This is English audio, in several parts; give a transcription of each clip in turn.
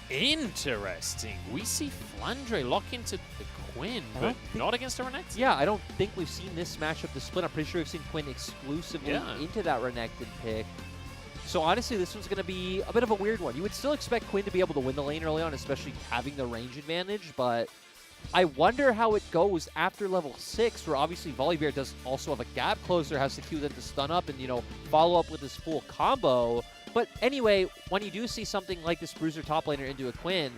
Interesting. We see Flandre lock into the Quinn, but not against a Renekton. Yeah, I don't think we've seen this matchup, the split. I'm pretty sure we've seen Quinn exclusively into that Renekton pick. So honestly, this one's going to be a bit of a weird one. You would still expect Quinn to be able to win the lane early on, especially having the range advantage, but I wonder how it goes after level 6, where obviously Volibear does also have a gap closer, has to queue them to stun up and, you know, follow up with his full combo. But anyway, when you do see something like this Bruiser top laner into a Quinn,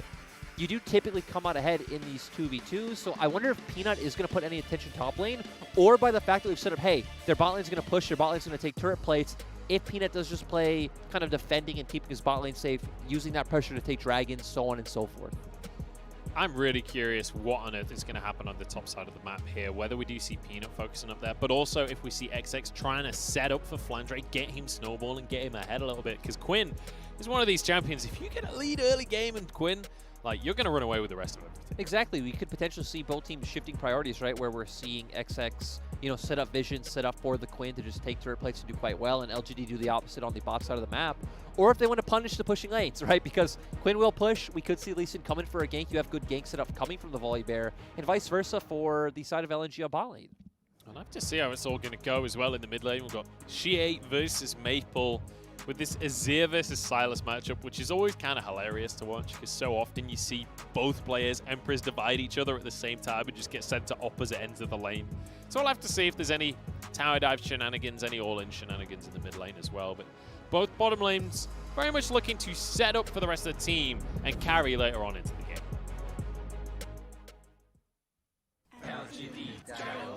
you do typically come out ahead in these 2v2s. So I wonder if Peanut is going to put any attention top lane, or by the fact that we've set up, hey, their bot lane's going to push, their bot lane's going to take turret plates. If Peanut does just play kind of defending and keeping his bot lane safe, using that pressure to take dragons, so on and so forth. I'm really curious what on earth is going to happen on the top side of the map here, whether we do see Peanut focusing up there, but also if we see XX trying to set up for Flandre, get him snowballing, get him ahead a little bit, because Quinn is one of these champions. If you get a lead early game and Quinn, like, you're going to run away with the rest of everything. Exactly. We could potentially see both teams shifting priorities, right, where we're seeing XX, you know, set up vision, set up for the Quinn to just take turret plates and do quite well, and LGD do the opposite on the bot side of the map. Or if they want to punish the pushing lanes, right, because Quinn will push. We could see Lee Sin come in for a gank. You have good gank setup coming from the Volibear, and vice versa for the side of LNG on bot lane. I'd like to see how it's all going to go as well in the mid lane. We've got xiye versus Maple with this Azir versus Sylas matchup, which is always kind of hilarious to watch because so often you see both players, Emperors, divide each other at the same time and just get sent to opposite ends of the lane. So I'll have to see if there's any tower dive shenanigans, any all-in shenanigans in the mid lane as well. But both bottom lanes very much looking to set up for the rest of the team and carry later on into the game. LGD Gaming.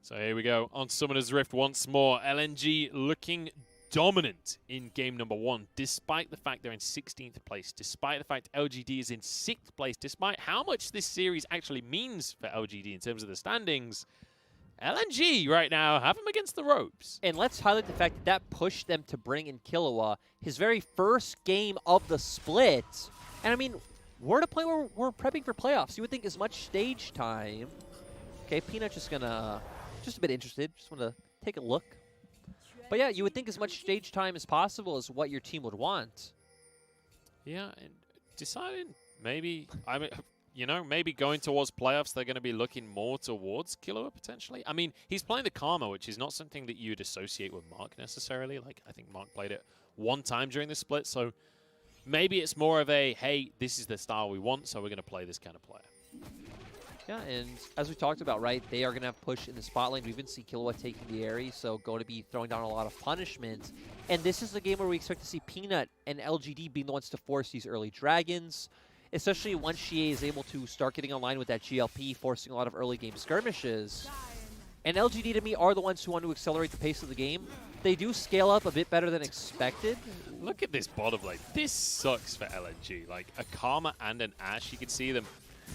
So here we go on Summoner's Rift once more. LNG looking dominant in game number 1, despite the fact they're in 16th place, despite the fact LGD is in 6th place, despite how much this series actually means for LGD in terms of the standings. LNG right now have them against the ropes. And let's highlight the fact that that pushed them to bring in Killua, his very first game of the split. And I mean, we're at a point where we're prepping for playoffs. You would think as much stage time. Okay, Peanut just gonna... just a bit interested. Just want to take a look. But yeah, you would think as much stage time as possible is what your team would want. Yeah, and deciding maybe, I mean, you know, maybe going towards playoffs, they're going to be looking more towards Killua potentially. I mean, he's playing the Kramer, which is not something that you'd associate with Mark necessarily. Like, I think Mark played it one time during the split, so maybe it's more of a, hey, this is the style we want, so we're going to play this kind of player. Yeah, and as we talked about, right, they are going to have push in the spot lane. We even see Killua taking the Aerie, so going to be throwing down a lot of punishment. And this is the game where we expect to see Peanut and LGD being the ones to force these early dragons, especially once xiye is able to start getting online with that GLP, forcing a lot of early game skirmishes. And LGD, to me, are the ones who want to accelerate the pace of the game. They do scale up a bit better than expected. Look at this bottom lane. This sucks for LNG. Like, a Kramer and an Ashe, you can see them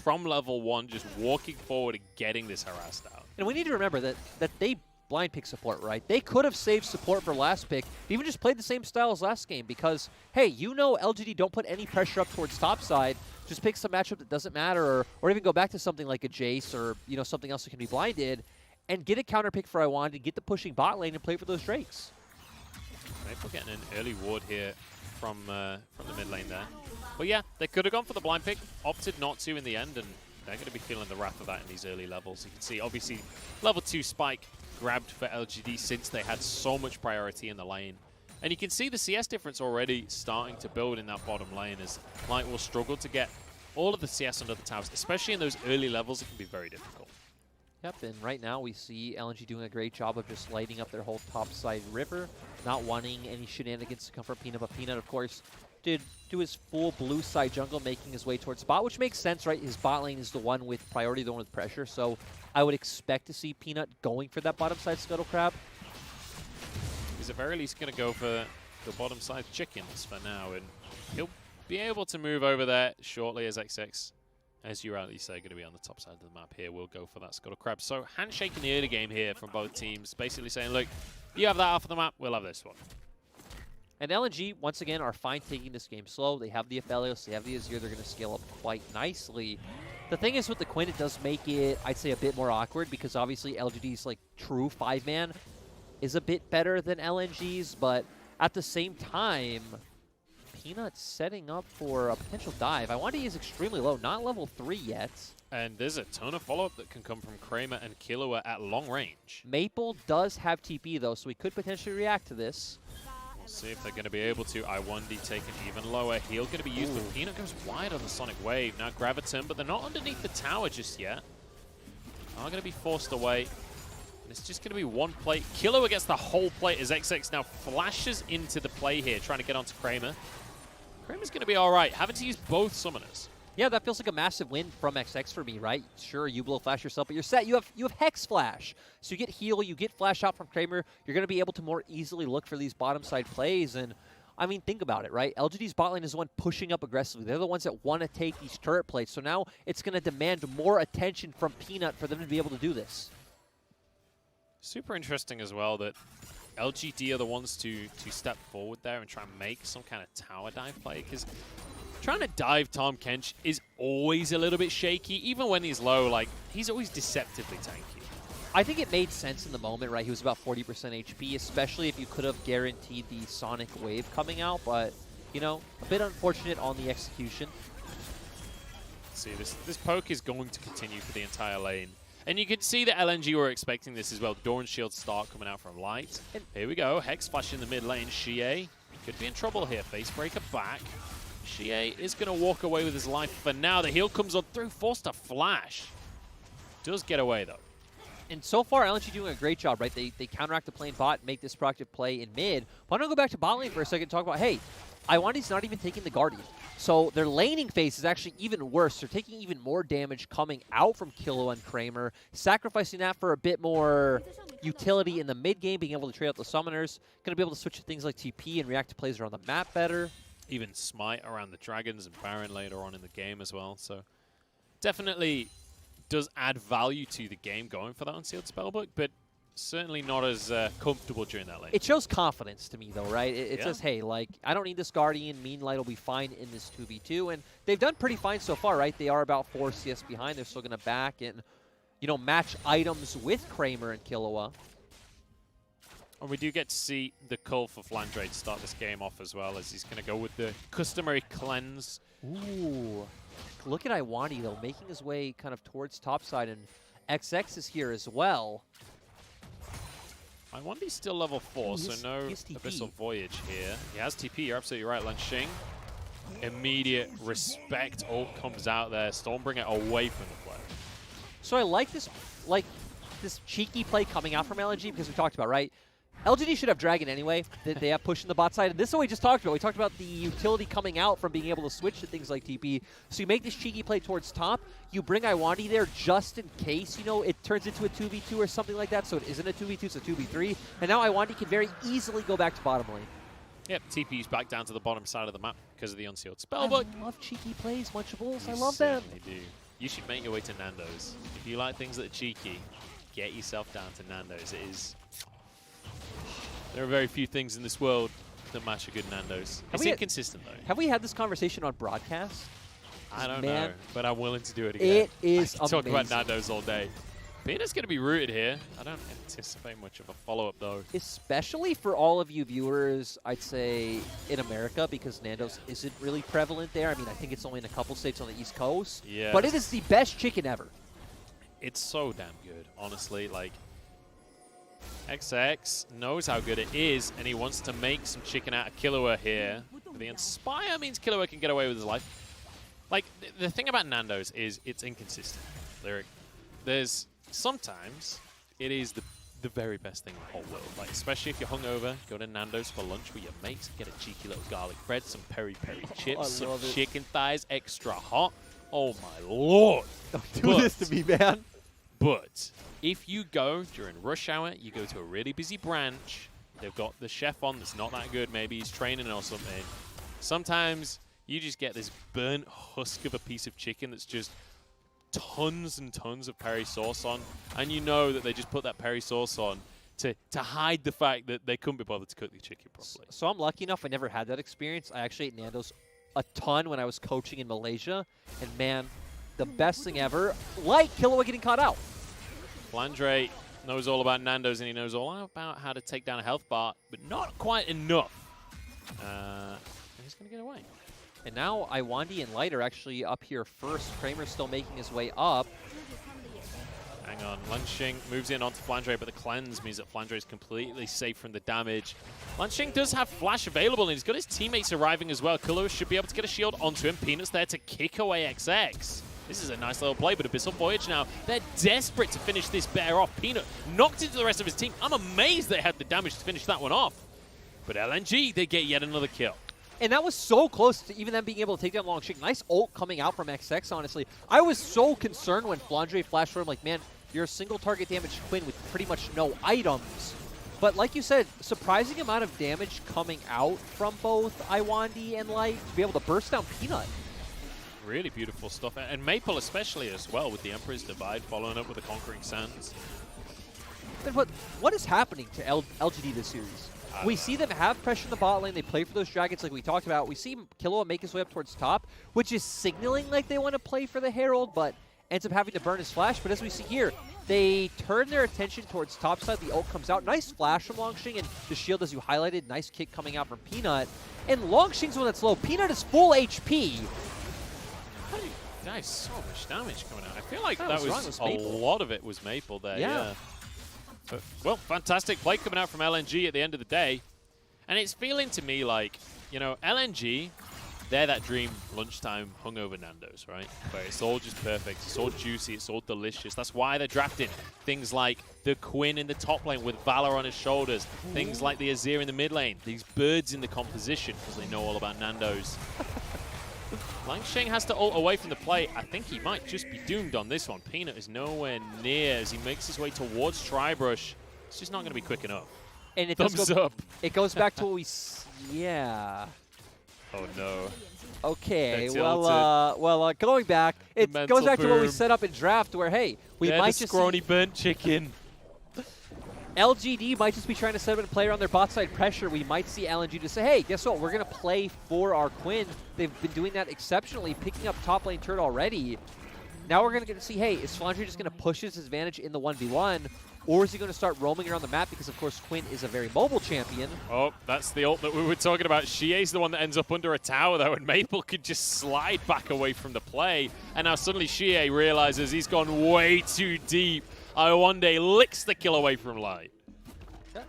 from level 1 just walking forward and getting this harassed out. And we need to remember that they blind pick support, right? They could have saved support for last pick, even just played the same style as last game because, hey, you know LGD don't put any pressure up towards top side, just pick some matchup that doesn't matter, or even go back to something like a Jace or, you know, something else that can be blinded, and get a counter pick for Iwandy, get the pushing bot lane and play for those Drakes. Maple getting an early ward here from the mid lane there. But yeah, they could have gone for the blind pick, opted not to in the end, and they're going to be feeling the wrath of that in these early levels. You can see, obviously, level 2 spike grabbed for LGD since they had so much priority in the lane. And you can see the CS difference already starting to build in that bottom lane as Light will struggle to get all of the CS under the towers, especially in those early levels. It can be very difficult. Yep, and right now we see LNG doing a great job of just lighting up their whole top side river, not wanting any shenanigans to come from Peanut, but Peanut, of course, did do his full blue side jungle, making his way towards bot, which makes sense, right? His bot lane is the one with priority, the one with pressure, so I would expect to see Peanut going for that bottom side Scuttle Crab. He's at very least going to go for the bottom side chickens for now, and he'll be able to move over there shortly as XX, as you rightly say, going to be on the top side of the map here. We'll go for that Scuttle Crab. So handshake in the early game here from both teams, basically saying, look, you have that off the map, we'll have this one. And LNG, once again, are fine taking this game slow. They have the Aphelios, they have the Azir, they're going to scale up quite nicely. The thing is with the Quinn, it does make it, I'd say, a bit more awkward because obviously LGD's like true 5-man is a bit better than LNG's, but at the same time, Peanut setting up for a potential dive. Iwandy is extremely low, not level 3 yet. And there's a ton of follow-up that can come from Kramer and Killua at long range. Maple does have TP, though, so he could potentially react to this. We'll see if they're going to be able to. Iwandy taken even lower. Heal going to be used, but Peanut goes wide on the Sonic Wave. Now Graviton, but they're not underneath the tower just yet. Are going to be forced away. And it's just going to be one plate. Killua gets the whole plate as XX now flashes into the play here, trying to get onto Kramer. Kramer's going to be all right, having to use both summoners. Yeah, that feels like a massive win from XX for me, right? Sure, you blow flash yourself, but you're set. You have Hex Flash. So you get heal, you get flash out from Kramer. You're going to be able to more easily look for these bottom side plays. And, I mean, think about it, right? LGD's bot lane is the one pushing up aggressively. They're the ones that want to take these turret plates. So now it's going to demand more attention from Peanut for them to be able to do this. Super interesting as well that LGD are the ones to step forward there and try and make some kind of tower dive play, because trying to dive Tahm Kench is always a little bit shaky. Even when he's low, like, he's always deceptively tanky. I think it made sense in the moment, right? He was about 40% HP, especially if you could have guaranteed the Sonic Wave coming out, but, you know, a bit unfortunate on the execution. See, this poke is going to continue for the entire lane. And you can see that LNG were expecting this as well. Dawn Shield start coming out from Light. And here we go. Hex Flash in the mid lane. xiye could be in trouble here. Facebreaker back. xiye is going to walk away with his life for now. The heal comes on through. Forced to flash. Does get away, though. And so far, LNG doing a great job, right? They counteract the plane bot, make this proactive play in mid. But I'm going to go back to bot lane for a second and talk about, hey, Iwandy's not even taking the Guardian. So their laning phase is actually even worse. They're taking even more damage coming out from Killua and Kramer, sacrificing that for a bit more utility in the mid game, being able to trade out the summoners, going to be able to switch to things like TP and react to plays around the map better. Even Smite around the Dragons and Baron later on in the game as well. So definitely does add value to the game going for that Unsealed Spellbook, but certainly not as comfortable during that lane. It shows confidence to me, though, right? It says, hey, like, I don't need this Guardian. Meanlight will be fine in this 2v2. And they've done pretty fine so far, right? They are about 4 CS behind. They're still going to back and, you know, match items with Kramer and Killua. And we do get to see the cull for Flandre to start this game off as well, as he's going to go with the customary cleanse. Ooh. Look at Iwandy, though, making his way kind of towards topside. And XX is here as well. Iwandy's still level 4, so no Abyssal Voyage here. He has TP, you're absolutely right, Langx. Immediate respect all comes out there. Stormbringer away from the play. So I like this cheeky play coming out from LNG because we talked about, right? LGD should have Dragon anyway. They have push in the bot side. And this is what we just talked about. We talked about the utility coming out from being able to switch to things like TP. So you make this cheeky play towards top. You bring Iwandy there just in case, you know, it turns into a 2v2 or something like that. So it isn't a 2v2, it's a 2v3. And now Iwandy can very easily go back to bottom lane. Yep, TP's back down to the bottom side of the map because of the Unsealed Spellbook. I love cheeky plays, Munchables. I You love them. certainly do. You should make your way to Nando's. If you like things that are cheeky, get yourself down to Nando's. It is... There are very few things in this world that match a good Nando's. It's inconsistent, though. Have we had this conversation on broadcast? I don't know, but I'm willing to do it again. It is I can amazing. talk about Nando's all day. Peter's going to be rooted here. I don't anticipate much of a follow-up, though. Especially for all of you viewers, I'd say, in America, because Nando's isn't really prevalent there. I mean, I think it's only in a couple states on the East Coast. Yeah. But it is the best chicken ever. It's so damn good, honestly. Like, XX knows how good it is, and he wants to make some chicken out of Killua here. The Inspire means Killua can get away with his life. Like, the thing about Nando's is it's inconsistent. There's sometimes it is the very best thing in the whole world. Like, especially if you're hungover, go to Nando's for lunch with your mates, get a cheeky little garlic bread, some peri-peri chips, some chicken thighs, extra hot. Oh my lord! Don't do this to me, man. But if you go during rush hour, you go to a really busy branch, they've got the chef on that's not that good, maybe he's training or something. Sometimes you just get this burnt husk of a piece of chicken that's just tons and tons of peri sauce on, and you know that they just put that peri sauce on to hide the fact that they couldn't be bothered to cook the chicken properly. So I'm lucky enough I never had that experience. I actually ate Nando's a ton when I was coaching in Malaysia, and man, the best thing ever, like Killua getting caught out. Flandre knows all about Nando's, and he knows all about how to take down a health bar, but not quite enough. just going to get away. And now Iwandy and Light are actually up here first. Kramer's still making his way up. Hang on, Langx moves in onto Flandre, but the cleanse means that Flandre is completely safe from the damage. Langx does have flash available, and he's got his teammates arriving as well. Killua should be able to get a shield onto him. Peanut's there to kick away XX. This is a nice little play, but Abyssal Voyage now, they're desperate to finish this bear off. Peanut knocked into the rest of his team. I'm amazed they had the damage to finish that one off. But LNG, they get yet another kill. And that was so close to even them being able to take down Langx. Nice ult coming out from XX, honestly. I was so concerned when Flandre flashed for him, like, man, you're a single target damage Quinn with pretty much no items. But like you said, surprising amount of damage coming out from both Iwandy and Light to be able to burst down Peanut. Really beautiful stuff. And Maple especially as well with the Emperor's Divide following up with the Conquering Sands. But what is happening to LGD this series? We see them have pressure in the bot lane. They play for those dragons like we talked about. We see Killua make his way up towards top, which is signaling like they want to play for the Herald, but ends up having to burn his flash. But as we see here, they turn their attention towards top side. The ult comes out. Nice flash from Langx, and the shield, as you highlighted. Nice kick coming out from Peanut. And Langx's one that's low. Peanut is full HP. That is so much damage coming out. I feel like that was a lot of it was Maple there. Yeah. But, well, fantastic play coming out from LNG at the end of the day. And it's feeling to me like, you know, LNG, they're that dream lunchtime hungover Nando's, right? Where it's all just perfect, it's all juicy, it's all delicious. That's why they're drafting things like the Quinn in the top lane with Valor on his shoulders, things like the Azir in the mid lane, these birds in the composition, because they know all about Nando's. Langx has to ult away from the play. I think he might just be doomed on this one. Peanut is nowhere near as he makes his way towards Tribrush. It's just not going to be quick enough. And it Thumbs up. It goes back to what we... Yeah. Oh, no. Okay, well, going back, it goes back to what we set up in draft where, hey, we might just... scrawny burnt chicken. LGD might just be trying to set up and play around their bot side pressure. We might see LNG to say, hey, guess what? We're going to play for our Quinn. They've been doing that exceptionally, picking up top lane turret already. Now we're going to get to see, hey, is Flandre just going to push his advantage in the 1v1? Or is he going to start roaming around the map? Because, of course, Quinn is a very mobile champion. Oh, that's the ult that we were talking about. Xiye's the one that ends up under a tower, though, and Maple could just slide back away from the play. And now suddenly xiye realizes he's gone way too deep. Iwandy licks the kill away from Light.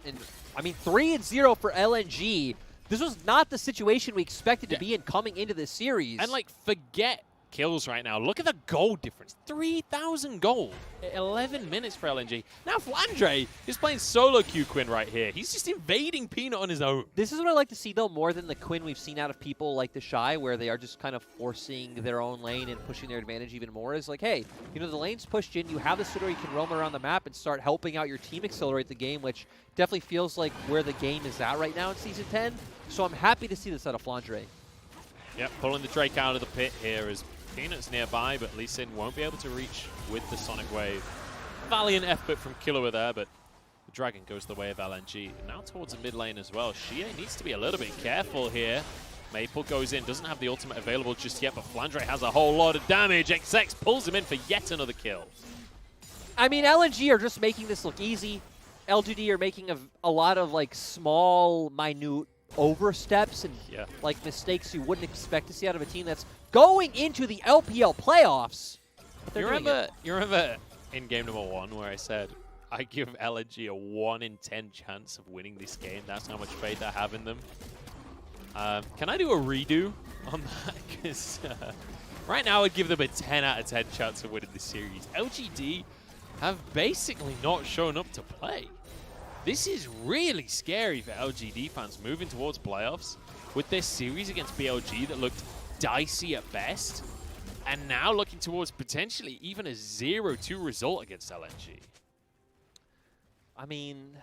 And, I mean, 3-0 for LNG. This was not the situation we expected to be in coming into this series. And, like, forget kills right now. Look at the gold difference. 3,000 gold. 11 minutes for LNG. Now Flandre is playing solo Q Quinn right here. He's just invading Peanut on his own. This is what I like to see, though, more than the Quinn we've seen out of people like the xiye, where they are just kind of forcing their own lane and pushing their advantage even more. Is like, hey, you know, the lane's pushed in. You have this where you can roam around the map and start helping out your team accelerate the game, which definitely feels like where the game is at right now in Season 10. So I'm happy to see this out of Flandre. Yep, pulling the Drake out of the pit here as Peanut's nearby, but Lee Sin won't be able to reach with the Sonic Wave. Valiant effort from Killua there, but the Dragon goes the way of LNG. And now towards the mid lane as well. xiye needs to be a little bit careful here. Maple goes in, doesn't have the ultimate available just yet, but Flandre has a whole lot of damage. XX pulls him in for yet another kill. I mean, LNG are just making this look easy. LGD are making a lot of, like, small, minute oversteps and like mistakes you wouldn't expect to see out of a team that's going into the LPL playoffs. You remember in game number 1 where I said I give LNG a 1 in 10 chance of winning this game? That's how much faith I have in them. Can I do a redo on that? Because right now I'd give them a 10 out of 10 chance of winning this series. LGD have basically not shown up to play. This is really scary for LGD fans moving towards playoffs with their series against BLG that looked dicey at best, and now looking towards potentially even a 0-2 result against LNG. I mean,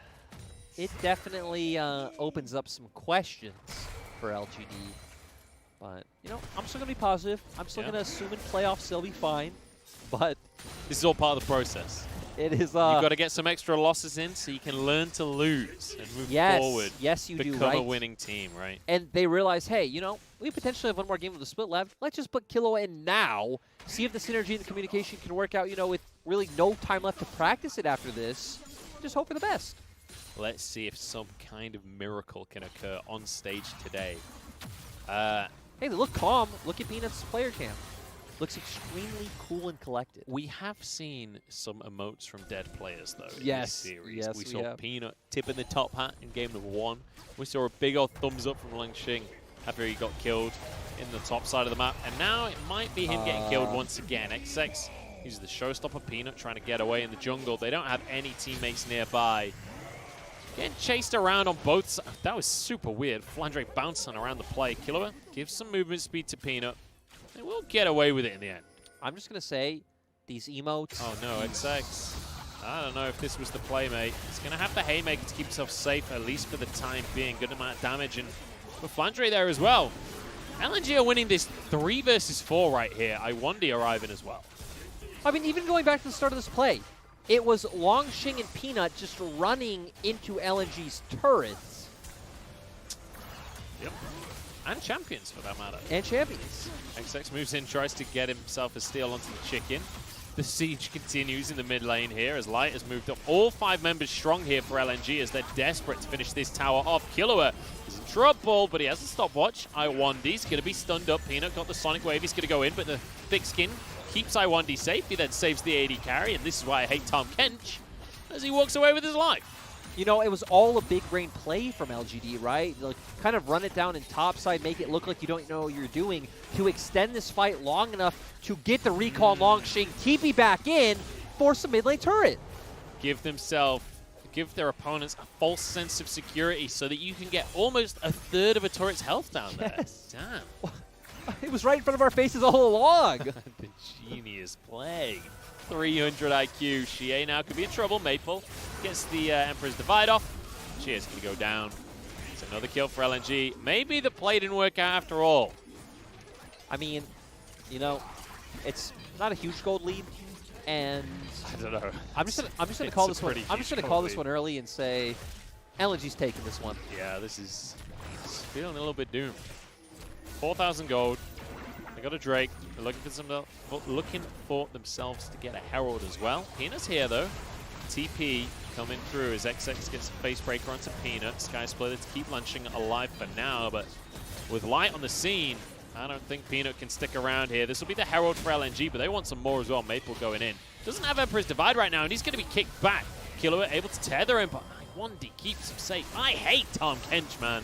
it definitely opens up some questions for LGD, but, you know, I'm still going to be positive. I'm still going to assume in playoffs they'll be fine, but... This is all part of the process. It is. You've got to get some extra losses in so you can learn to lose and move forward. Yes, you do. Become a winning team, right? And they realize, hey, you know, we potentially have one more game of the split left. Let's just put Killua in now, see if the synergy and the communication can work out, you know, with really no time left to practice it after this. Just hope for the best. Let's see if some kind of miracle can occur on stage today. Hey, they look calm. Look at Peanut's player cam. Looks extremely cool and collected. We have seen some emotes from dead players, though, in Yes, this series. yes, we we saw have. Peanut tipping the top hat in game number 1. We saw a big old thumbs up from Langx after he got killed in the top side of the map. And now it might be him getting killed once again. XX uses the showstopper. Peanut trying to get away in the jungle. They don't have any teammates nearby. Getting chased around on both sides. That was super weird. Flandre bouncing around the play. Killua gives some movement speed to Peanut. They will get away with it in the end. I'm just going to say, these emotes. Oh no, XX. I don't know if this was the play, mate. He's going to have the Haymaker to keep himself safe, at least for the time being. Good amount of damage. And with Flandre there as well. LNG are winning this 3 versus 4 right here. Iwandy arriving as well. I mean, even going back to the start of this play, it was Langx and Peanut just running into LNG's turrets. Yep. And champions, for that matter. And champions. XX moves in, tries to get himself a steal onto the chicken. The siege continues in the mid lane here as Light has moved up. All 5 members strong here for LNG as they're desperate to finish this tower off. Killua is in trouble, but he has a stopwatch. Iwandy's going to be stunned up. Peanut got the Sonic Wave. He's going to go in, but the thick skin keeps Iwandy safe. He then saves the AD carry, and this is why I hate Tahm Kench as he walks away with his life. You know, it was all a big brain play from LGD, right? Like, kind of run it down in topside, make it look like you don't know what you're doing to extend this fight long enough to get the recall Langx, TP back in, force a mid lane turret. Give their opponents a false sense of security so that you can get almost a third of a turret's health down there. Yes. Damn. It was right in front of our faces all along. The genius play. 300 IQ. xiye now could be in trouble. Maple gets the Emperor's Divide off. xiye's going to go down. It's another kill for LNG. Maybe the play didn't work out after all. I mean, you know, it's not a huge gold lead, and I don't know. I'm just gonna call this one. I'm just gonna call this one early and say LNG's taking this one. Yeah, this is feeling a little bit doomed. 4,000 gold. They got a Drake. They're looking for themselves to get a Herald as well. Peanut's here though. TP coming through as XX gets a face breaker onto Peanut. Sky Splitter to keep Langx alive for now, but with Light on the scene, I don't think Peanut can stick around here. This will be the Herald for LNG, but they want some more as well. Maple going in. Doesn't have Emperor's Divide right now, and he's going to be kicked back. Killua able to tether him, but Iwandy keeps him safe. I hate Tahm Kench, man.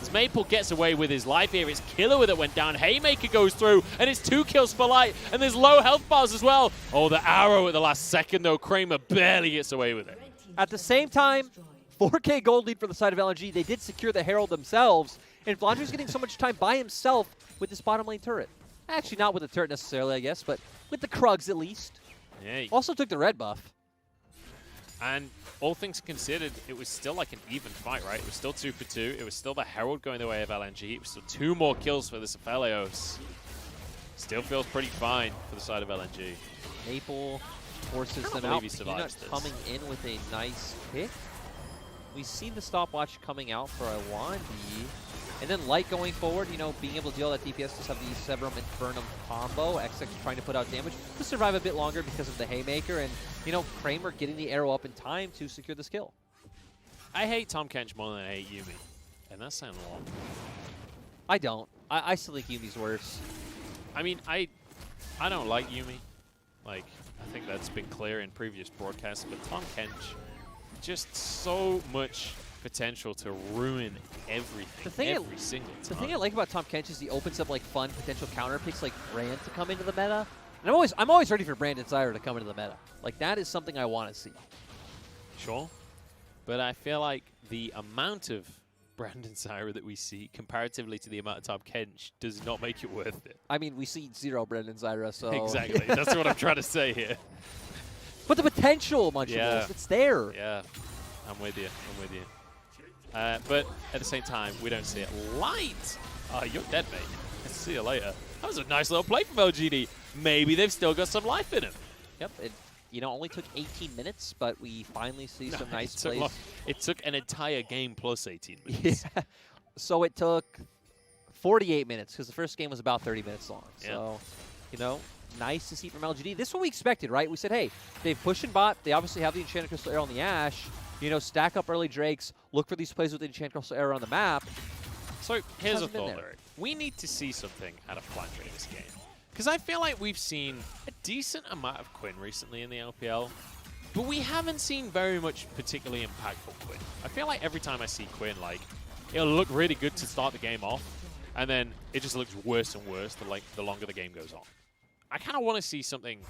As Maple gets away with his life here, it's Killua that went down. Haymaker goes through, and it's 2 kills for Light, and there's low health bars as well. Oh, the arrow at the last second, though. Kramer barely gets away with it. At the same time, 4K gold lead for the side of LNG. They did secure the Herald themselves, and Flandre's getting so much time by himself with this bottom lane turret. Actually, not with the turret necessarily, I guess, but with the Krugs at least. Yeah. Also took the red buff. And all things considered, it was still like an even fight, right? It was still 2 for 2. It was still the Herald going the way of LNG. It was still 2 more kills for this Aphelios. Still feels pretty fine for the side of LNG. Maple forces them out. Peanut coming in with a nice pick. We've seen the stopwatch coming out for Iwandy. And then Light going forward, you know, being able to deal that DPS, just have the Severum Infernum combo. XX trying to put out damage to survive a bit longer because of the Haymaker. And, you know, Kramer getting the arrow up in time to secure the skill. I hate Tahm Kench more than I hate Yuumi. And that's saying a lot. I don't. I still think Yumi's worse. I mean, I don't like Yuumi. Like, I think that's been clear in previous broadcasts. But Tahm Kench, just so much potential to ruin everything every single time. The thing I like about Tahm Kench is he opens up like fun potential counter picks like Brand to come into the meta. And I'm always ready for Brandon Zyra to come into the meta. Like that is something I want to see. Sure. But I feel like the amount of Brandon Zyra that we see comparatively to the amount of Tahm Kench does not make it worth it. I mean, we see 0 Brandon Zyra, so... Exactly. That's what I'm trying to say here. But the potential, Munchables, it's there. Yeah. I'm with you. I'm with you. But at the same time, we don't see it. Light! You're dead, mate. See you later. That was a nice little play from LGD. Maybe they've still got some life in him. Yep. It, you know, only took 18 minutes, but we finally see some nice plays. It took an entire game plus 18 minutes. Yeah. So it took 48 minutes, because the first game was about 30 minutes long. Yeah. So, you know, nice to see from LGD. This is what we expected, right? We said, hey, they've pushed in bot. They obviously have the Enchanted Crystal Arrow on the Ashe. You know, stack up early Drakes, look for these plays with the Enchanted Crystal Arrow on the map. So here's a thought, Eric. we need to see something out of Flandre this game. Because I feel like we've seen a decent amount of Quinn recently in the LPL, but we haven't seen very much particularly impactful Quinn. I feel like every time I see Quinn, like, it'll look really good to start the game off, and then it just looks worse and worse the longer the game goes on. I kind of want to see something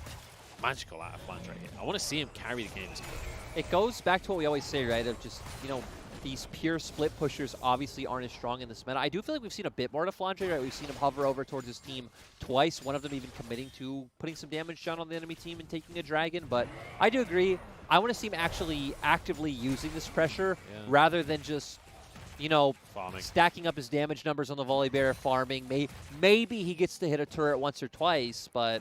magical out of Flandre here. I want to see him carry the game as a Quinn. It goes back to what we always say, right, of just, you know, these pure split pushers obviously aren't as strong in this meta. I do feel like we've seen a bit more to Flandre, right? We've seen him hover over towards his team twice, one of them even committing to putting some damage down on the enemy team and taking a dragon. But I do agree. I want to see him actually actively using this pressure rather than just, you know, farming, stacking up his damage numbers on the Volibear, farming. Maybe he gets to hit a turret once or twice, but...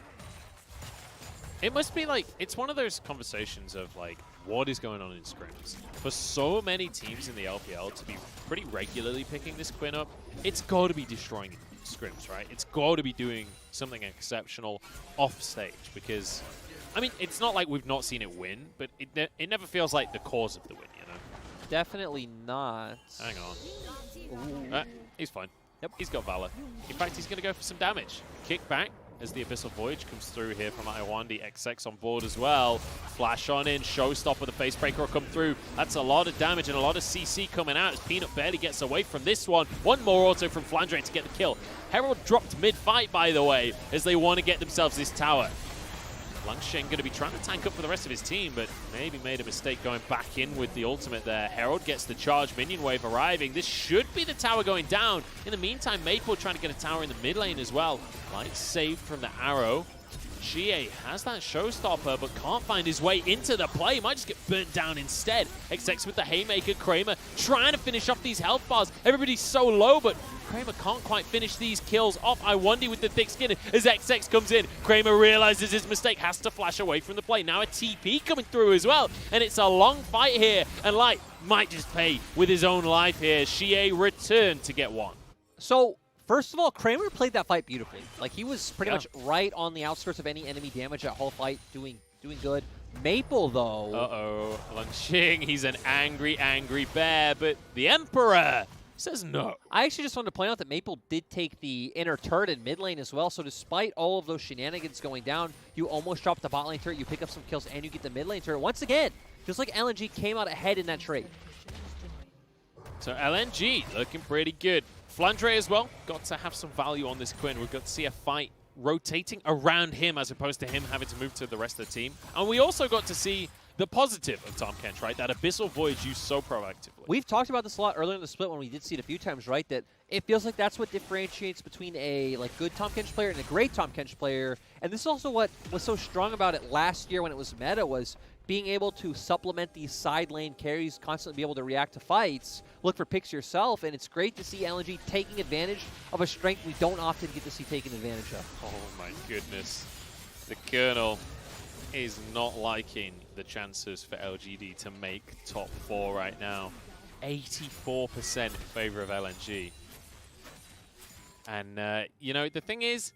It must be like, it's one of those conversations of like, what is going on in scrims? For so many teams in the LPL to be pretty regularly picking this Quinn up, it's got to be destroying scrims, right? It's got to be doing something exceptional off stage because, I mean, it's not like we've not seen it win, but it never feels like the cause of the win, you know? Definitely not. Hang on. He's fine. Yep, he's got Valor. In fact, he's going to go for some damage. Kick back as the Abyssal Voyage comes through here from Iwandy. XX on board as well. Flash on in. Showstopper, the Facebreaker will come through. That's a lot of damage and a lot of CC coming out as Peanut barely gets away from this one. One more auto from Flandre to get the kill. Herald dropped mid-fight, by the way, as they want to get themselves this tower. Langx going to be trying to tank up for the rest of his team, but maybe made a mistake going back in with the ultimate there. Herald gets the charge, minion wave arriving. This should be the tower going down. In the meantime, Maple trying to get a tower in the mid lane as well. Light saved from the arrow. xiye has that showstopper, but can't find his way into the play. Might just get burnt down instead. XX with the Haymaker. Kramer trying to finish off these health bars. Everybody's so low, but Kramer can't quite finish these kills off. Iwandy with the thick skin as XX comes in. Kramer realizes his mistake, has to flash away from the play. Now a TP coming through as well, and it's a long fight here, and Light might just pay with his own life here. xiye returned to get one. So, first of all, Kramer played that fight beautifully. Like, he was pretty much right on the outskirts of any enemy damage that whole fight, doing good. Maple, though... Uh-oh. Langx, he's an angry, angry bear, but the Emperor says no. I actually just wanted to point out that Maple did take the inner turret in mid lane as well, so despite all of those shenanigans going down, you almost drop the bot lane turret, you pick up some kills, and you get the mid lane turret. Once again, feels like LNG came out ahead in that trade. So LNG looking pretty good. Flandre as well, got to have some value on this Quinn. We've got to see a fight rotating around him as opposed to him having to move to the rest of the team. And we also got to see the positive of Tahm Kench, right? That Abyssal Voyage used so proactively. We've talked about this a lot earlier in the split when we did see it a few times, right? That it feels like that's what differentiates between a good Tahm Kench player and a great Tahm Kench player. And this is also what was so strong about it last year when it was meta, was being able to supplement these side lane carries, constantly be able to react to fights, look for picks yourself, and it's great to see LNG taking advantage of a strength we don't often get to see taken advantage of. Oh my goodness. The Colonel is not liking the chances for LGD to make top 4 right now. 84% in favor of LNG. And, you know, the thing is,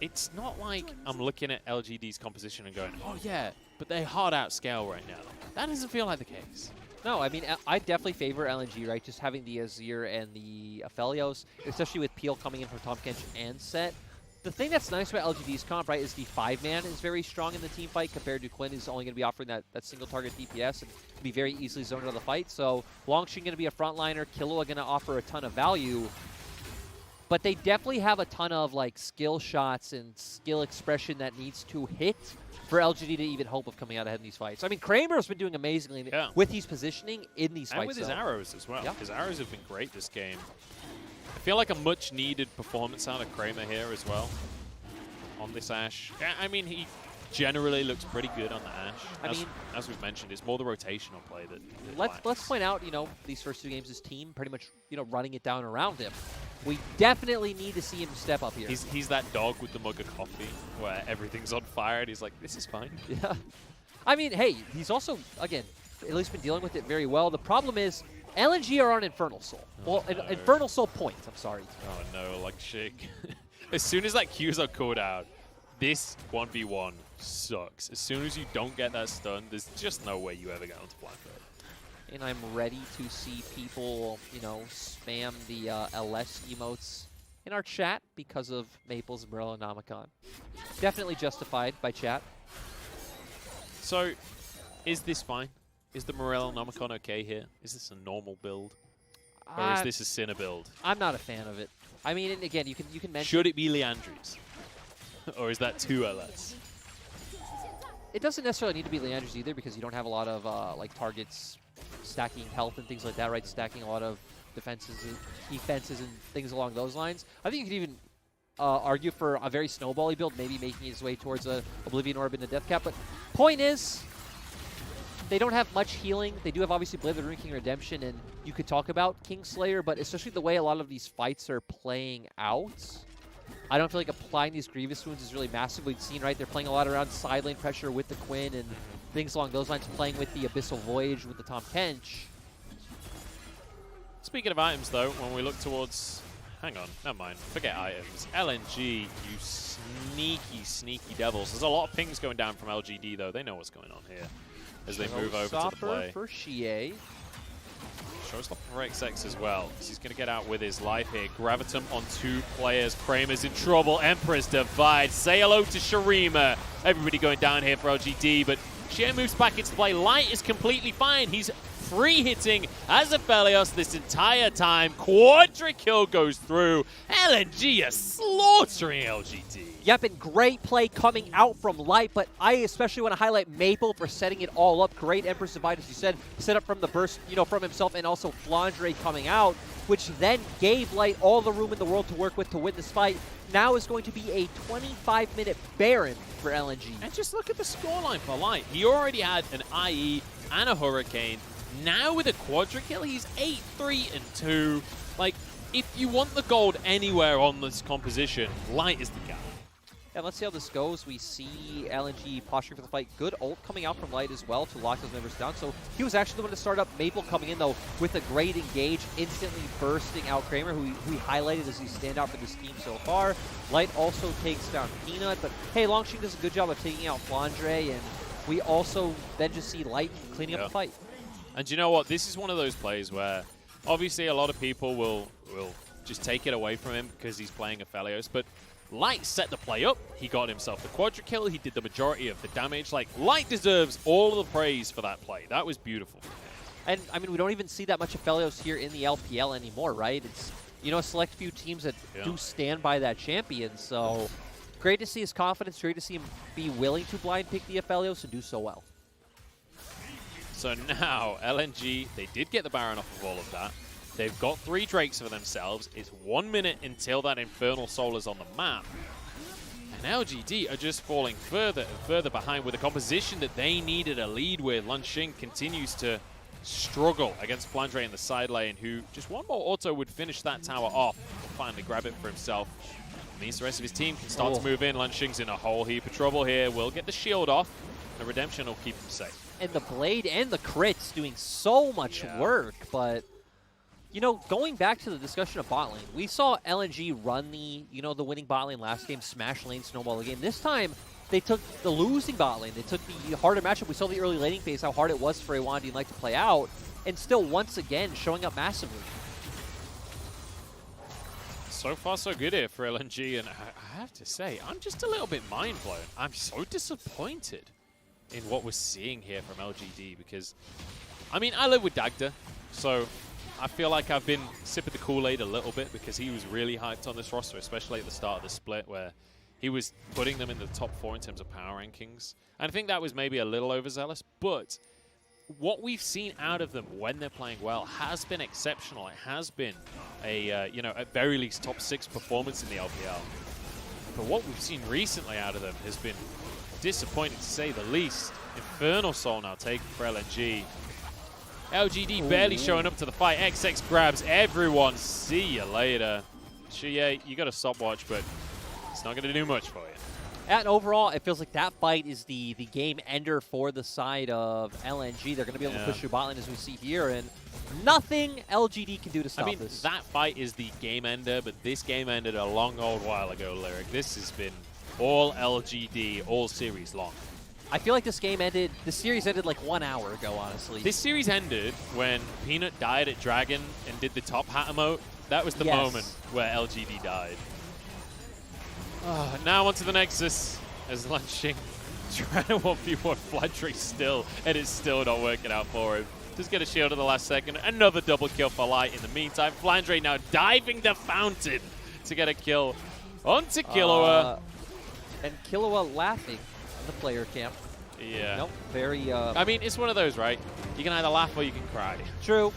it's not like I'm looking at LGD's composition and going, oh yeah, but they hard outscale right now. That doesn't feel like the case. No, I mean, I definitely favor LNG, right? Just having the Azir and the Aphelios, especially with Peel coming in from Tahm Kench and Sett. The thing that's nice about LGD's comp, right, is the 5-man is very strong in the team fight compared to Quinn, who's only going to be offering that single target DPS and can be very easily zoned out of the fight. So Langx going to be a frontliner, Killua going to offer a ton of value. But they definitely have a ton of like skill shots and skill expression that needs to hit for LGD to even hope of coming out ahead in these fights. I mean, Kramer's been doing amazingly with his positioning in these fights. And with his arrows as well. His arrows have been great this game. I feel like a much-needed performance out of Kramer here as well on this Ashe. I mean, he generally looks pretty good on the Ashe. As we've mentioned, it's more the rotational play that let's point out, you know, these first 2 games, his team pretty much, you know, running it down around him. We definitely need to see him step up here. He's that dog with the mug of coffee where everything's on fire and he's like, this is fine. Yeah. I mean, hey, he's also, again, at least been dealing with it very well. The problem is LNG are on Infernal Soul. Oh, well, no. Infernal Soul points, I'm sorry. Oh no, like shit. As soon as that Q's are called out, this 1v1 sucks. As soon as you don't get that stun, there's just no way you ever get onto Flandre. And I'm ready to see people, you know, spam the LS emotes in our chat because of Maple's Morellonomicon. Definitely justified by chat. So, is this fine? Is the Morellonomicon okay here? Is this a normal build? Or is this a Sinner build? I'm not a fan of it. I mean, and again, you can mention... Should it be Leandri's? Or is that too LS? It doesn't necessarily need to be Leandri's either because you don't have a lot of like targets stacking health and things like that, right? Stacking a lot of defenses and things along those lines. I think you could even argue for a very snowbally build, maybe making his way towards a Oblivion Orb in the Death Cap. But point is, they don't have much healing. They do have obviously Blade of the Rune King Redemption, and you could talk about Kingslayer, but especially the way a lot of these fights are playing out, I don't feel like applying these Grievous Wounds is really massively seen, right? They're playing a lot around side lane pressure with the Quinn and things along those lines, playing with the Abyssal Voyage with the Tahm Kench. Speaking of items, though, when we look towards... Hang on, never mind. Forget items. LNG, you sneaky, sneaky devils. There's a lot of pings going down from LGD, though. They know what's going on here as they move over to the play. For xiye. Showstopper for XX as well, because he's going to get out with his life here. Gravitum on 2 players. Kramer's in trouble. Emperor's Divide. Say hello to Shurima. Everybody going down here for LGD, but xiye moves back into play. Light is completely fine. He's free hitting as Aphelios this entire time. Quadra kill goes through. LNG are slaughtering LGD. Yep, and great play coming out from Light, but I especially want to highlight Maple for setting it all up. Great Empress Divide, as you said, set up from the burst, from himself, and also Flandre coming out, which then gave Light all the room in the world to work with to win this fight. Now is going to be a 25-minute Baron for LNG. And just look at the scoreline for Light. He already had an IE and a Hurricane. Now with a Quadra kill, he's 8-3-2. Like, if you want the gold anywhere on this composition, Light is the guy. And let's see how this goes. We see LNG posturing for the fight. Good ult coming out from Light as well to lock those members down. So he was actually the one to start up. Maple coming in, though, with a great engage, instantly bursting out Kramer, who he highlighted as he standout for this team so far. Light also takes down Peanut, but hey, Langx does a good job of taking out Flandre, and we also then just see Light cleaning up the fight. And you know what? This is one of those plays where obviously a lot of people will just take it away from him because he's playing Aphelios, but Light set the play up. He got himself the Quadra kill. He did the majority of the damage. Like, Light deserves all of the praise for that play. That was beautiful. And, I mean, we don't even see that much Aphelios here in the LPL anymore, right? It's, a select few teams that do stand by that champion. So, great to see his confidence. Great to see him be willing to blind pick the Aphelios and do so well. So now, LNG, they did get the Baron off of all of that. They've got 3 Drakes for themselves. It's 1 minute until that Infernal Soul is on the map. And LGD are just falling further and further behind with a composition that they needed a lead with. Lanxing continues to struggle against Flandre in the side lane, who just one more auto would finish that tower off and finally grab it for himself. It means the rest of his team can start to move in. Lanxing's in a whole heap of trouble here. Will get the shield off. The Redemption will keep him safe. And the Blade and the crits doing so much work, but... going back to the discussion of bot lane, we saw LNG run the, the winning bot lane last game, smash lane, snowball the game. This time, they took the losing bot lane. They took the harder matchup. We saw the early laning phase, how hard it was for Iwandy and Light to play out, and still, once again, showing up massively. So far, so good here for LNG, and I have to say, I'm just a little bit mind-blown. I'm so disappointed in what we're seeing here from LGD, because, I mean, I live with Dagda, so I feel like I've been sipping the Kool-Aid a little bit because he was really hyped on this roster, especially at the start of the split where he was putting them in the top 4 in terms of power rankings. And I think that was maybe a little overzealous, but what we've seen out of them when they're playing well has been exceptional. It has been a, at very least top 6 performance in the LPL. But what we've seen recently out of them has been disappointing to say the least. Infernal Soul now taken for LNG. LGD barely showing up to the fight. XX grabs everyone. See you later. xiye, you got a stopwatch, but it's not going to do much for you. And overall, it feels like that fight is the game ender for the side of LNG. They're going to be able to push through bot lane as we see here, and nothing LGD can do to stop this. That fight is the game ender, but this game ended a long old while ago, Lyric. This has been all LGD, all series long. I feel like this series ended like 1 hour ago, honestly. This series ended when Peanut died at Dragon and did the top hat emote, That was the moment where LGD died. Now onto the Nexus as Langx trying to 1v1 Flandre still, and it's still not working out for him. Just get a shield at the last second. Another double kill for Light in the meantime. Flandre now diving the fountain to get a kill onto Killua. And Killua laughing in the player camp. Yeah. Nope. Very. I mean, it's one of those, right? You can either laugh or you can cry. True.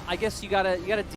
I guess you gotta